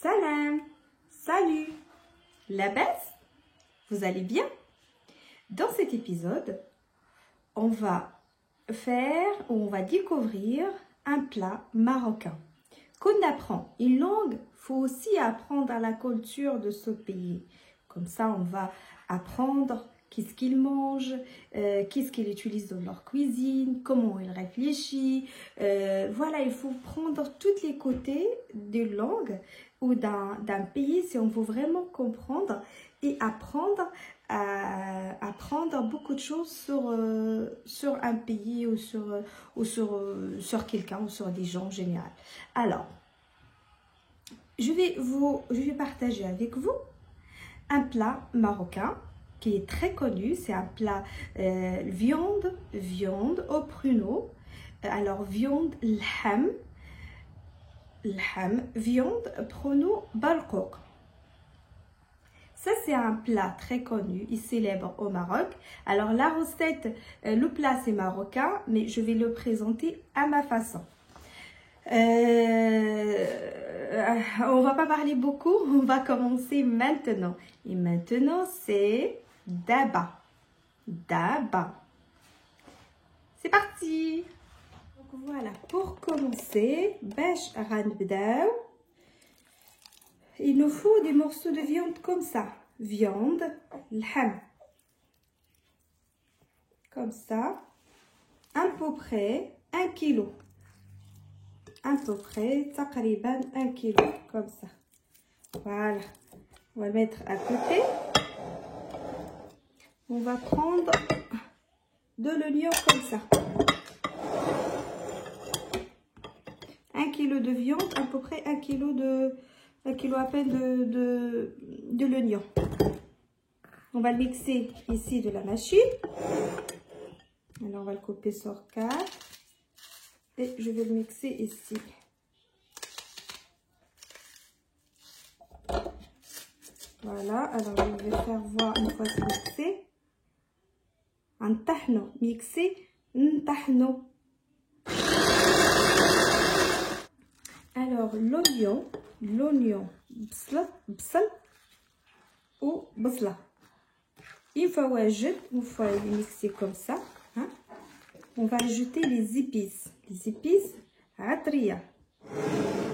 Salam, salut, la baisse, vous allez bien? Dans cet épisode, on va découvrir un plat marocain. Quand on apprend une langue, il faut aussi apprendre la culture de ce pays. Comme ça, on va apprendre qu'est-ce qu'ils mangent, qu'est-ce qu'ils utilisent dans leur cuisine, comment ils réfléchissent. Voilà, il faut prendre tous les côtés d'une langue ou d'un pays si on veut vraiment comprendre et apprendre beaucoup de choses sur un pays ou sur quelqu'un ou sur des gens en général. Alors, je vais partager avec vous un plat marocain qui est très connu. C'est un plat viande au pruneau. Alors, viande l'ham, viande pruneau barqoq. Ça, c'est un plat très connu et célèbre au Maroc. Alors, la recette, le plat, c'est marocain, mais je vais le présenter à ma façon. On va pas parler beaucoup, on va commencer maintenant. Et maintenant, c'est daba. Daba. C'est parti. Donc, voilà, pour commencer, il nous faut des morceaux de viande comme ça. Viande, l'ham. Comme ça. À peu près 1 kilo. À peu près, تقريبا 1 kilo. Comme ça. Voilà. On va le mettre à côté. On va prendre de l'oignon comme ça. 1 kilo de viande, à peu près 1 kilo à peine de l'oignon. On va le mixer ici de la machine. Alors on va le couper sur 4. Et je vais le mixer ici. Voilà, alors je vais faire voir une fois c'est mixé. Un tahno, mixé, un tahno. Alors l'oignon, bsal ou basla. Une fois mixé comme ça, hein, on va ajouter les épices. Les épices عطرية.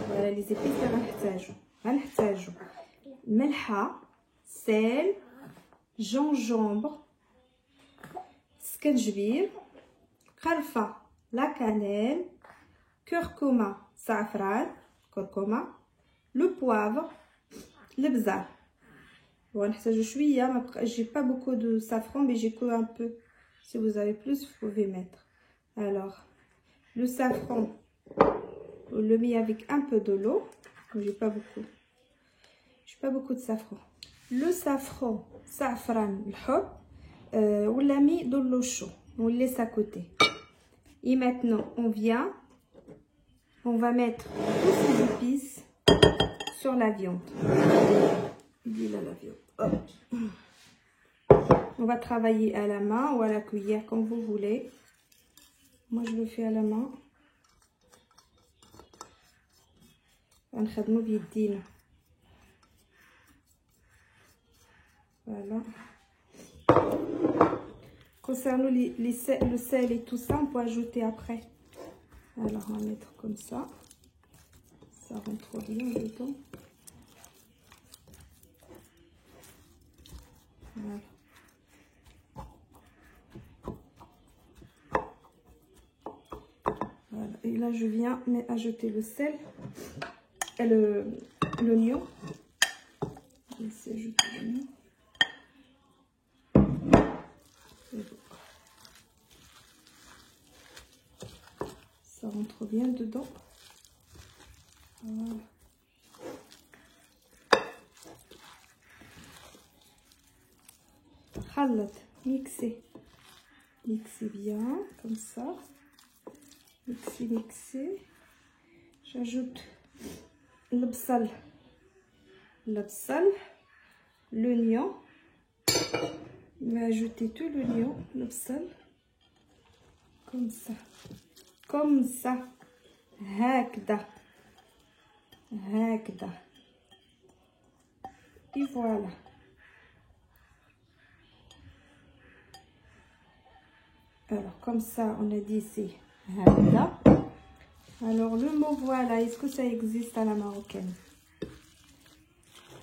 Voilà les épices اللي غنحتاجو. ملحة, sel, gingembre, سكنجبير, قرفة, la cannelle, curcuma, safran, curcuma, le poivre, le bzar. Bon, j'ai pas beaucoup de safran, mais j'ai que un peu. Si vous avez plus, vous pouvez mettre. Alors, le safran, on le met avec un peu de l'eau. J'ai pas beaucoup de safran. Le safran, safran, on l'a mis dans l'eau chaude. On le laisse à côté. Et maintenant, on va mettre tous ces épices sur la viande. On va travailler à la main ou à la cuillère, comme vous voulez. Moi, je le fais à la main. Voilà. Concernant le sel et tout ça, on peut ajouter après. Alors, on va mettre comme ça. Ça rentre bien dedans. Voilà. Voilà. Et là, je viens ajouter le sel et l'oignon. Je vais ajouter l'oignon. Ça rentre bien dedans. Voilà. Khalat, mixer bien comme ça. Mixer. J'ajoute le bsal, l'oignon. Je vais ajouter tout l'oignon, le bsal, comme ça. هكذا Et voilà. Alors, comme ça, on a dit c'est hada. Alors, le mot voilà, est-ce que ça existe à la marocaine?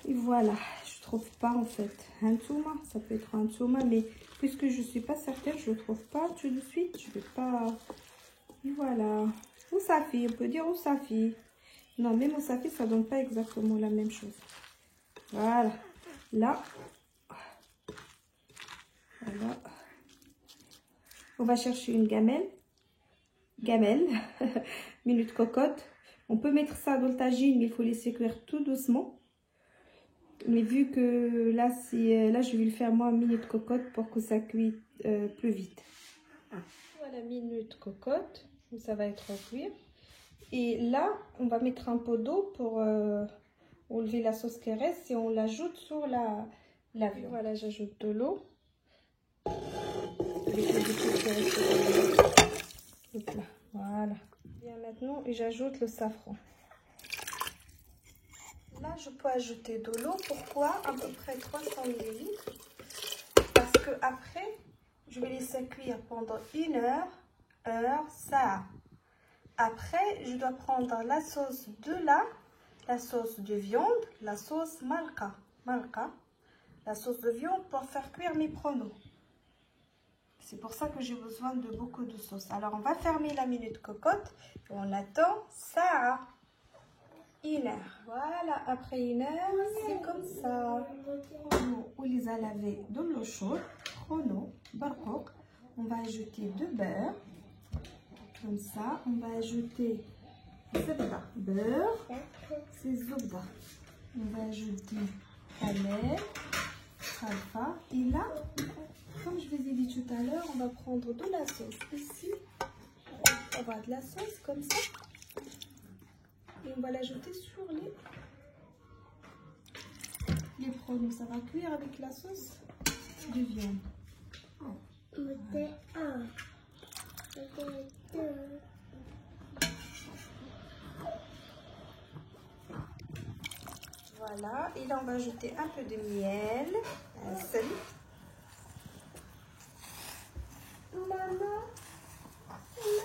Et voilà, je trouve pas en fait. Hantouma, ça peut être hantouma, mais puisque je suis pas certaine, je le trouve pas tout de suite. Je vais pas. Et voilà. Oussafi, on peut dire Oussafi. Non, même Oussafi, ça donne pas exactement la même chose. Voilà. Là. Voilà. On va chercher une gamelle. Gamelle. Minute cocotte. On peut mettre ça dans le tagine, mais il faut laisser cuire tout doucement. Mais vu que là, là je vais le faire moi minute cocotte pour que ça cuise plus vite. Voilà, minute cocotte. Ça va être cuire. Et là, on va mettre un pot d'eau pour enlever la sauce qui reste et on l'ajoute sur la viande. Voilà, j'ajoute de l'eau. Voilà. Bien, maintenant, j'ajoute le safran. Là, je peux ajouter de l'eau. Pourquoi? À peu près 300 ml. Parce que après, je vais laisser cuire pendant 1 heure, ça. Après, je dois prendre la sauce de là, la sauce de viande, la sauce malka, la sauce de viande pour faire cuire mes pronos. C'est pour ça que j'ai besoin de beaucoup de sauce. Alors, on va fermer la minute cocotte et on attend ça. 1 heure. Voilà, après 1 heure, c'est comme ça. On les a lavés de l'eau chaude, pronos, barcoq. On va ajouter de beurre. Comme ça, on va ajouter zebda, beurre, c'est zebda. On va ajouter haleb, khalfa. Et là, comme je vous ai dit tout à l'heure, on va prendre de la sauce. Ici, on va de la sauce comme ça. Et on va l'ajouter sur les pronos. Ça va cuire avec la sauce de viande. Voilà, et là on va ajouter un peu de miel, un sel.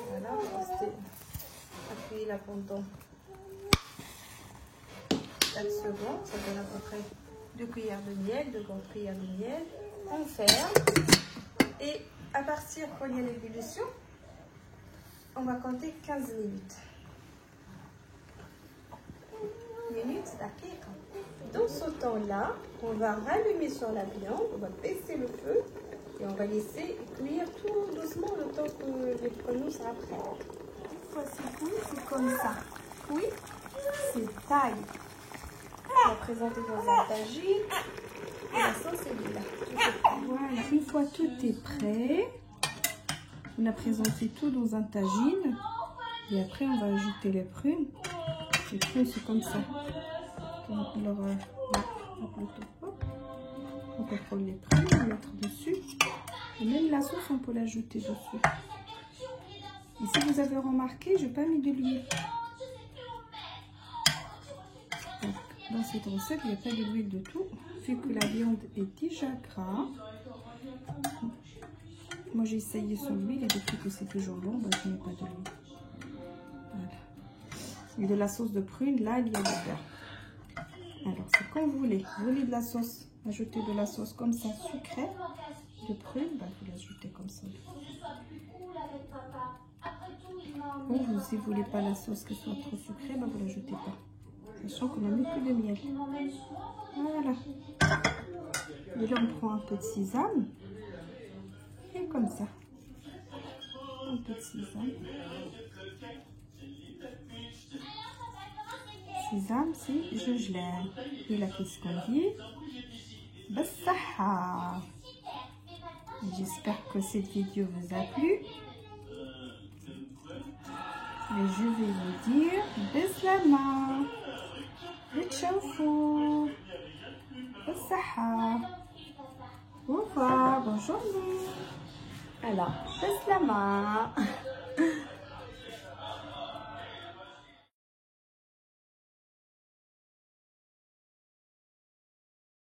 Voilà, on va rester appuyer là pendant 4 secondes. Ça donne à peu près 2 cuillères de miel, 2 grandes cuillères de miel. On ferme et à partir quand il y a l'ébullition, on va compter 15 minutes. Dans ce temps-là, on va rallumer sur la viande, on va baisser le feu et on va laisser cuire tout doucement le temps que les pronos sera prêt. Une fois c'est cuit, c'est comme ça. Oui, c'est taille. On va présenter dans un tagine et la sauce est là. Voilà, une fois tout est prêt, on a présenté tout dans un tagine et après on va ajouter les prunes. Les prunes c'est comme ça. Alors, on peut prendre les prunes, les mettre dessus. Et même la sauce, on peut l'ajouter dessus. Et si vous avez remarqué, je n'ai pas mis de l'huile. Dans cette recette, il n'y a pas de l'huile de tout. Vu que la viande est déjà gras. Moi, j'ai essayé sans l'huile et depuis que c'est toujours bon, bah, je n'ai pas de l'huile. Voilà. Et de la sauce de prune, là, il y a du beurre. Alors, c'est comme vous voulez. Vous voulez de la sauce, ajoutez de la sauce comme ça, sucrée, de prune, bah, vous l'ajoutez comme ça. Ou si vous ne voulez pas la sauce qui soit trop sucrée, bah, vous ne l'ajoutez pas. Sachant qu'on a mis que de miel. Voilà. Et là, on prend un peu de sésame. Et comme ça. Un peu de sésame. Sésame, c'est gingembre. Et là, qu'est-ce qu'on dit? Bassaha. J'espère que cette vidéo vous a plu. Et je vais vous dire Bislama. Bitchoufou. Bassaha. Au revoir. Bonne journée. Alors, Bislama.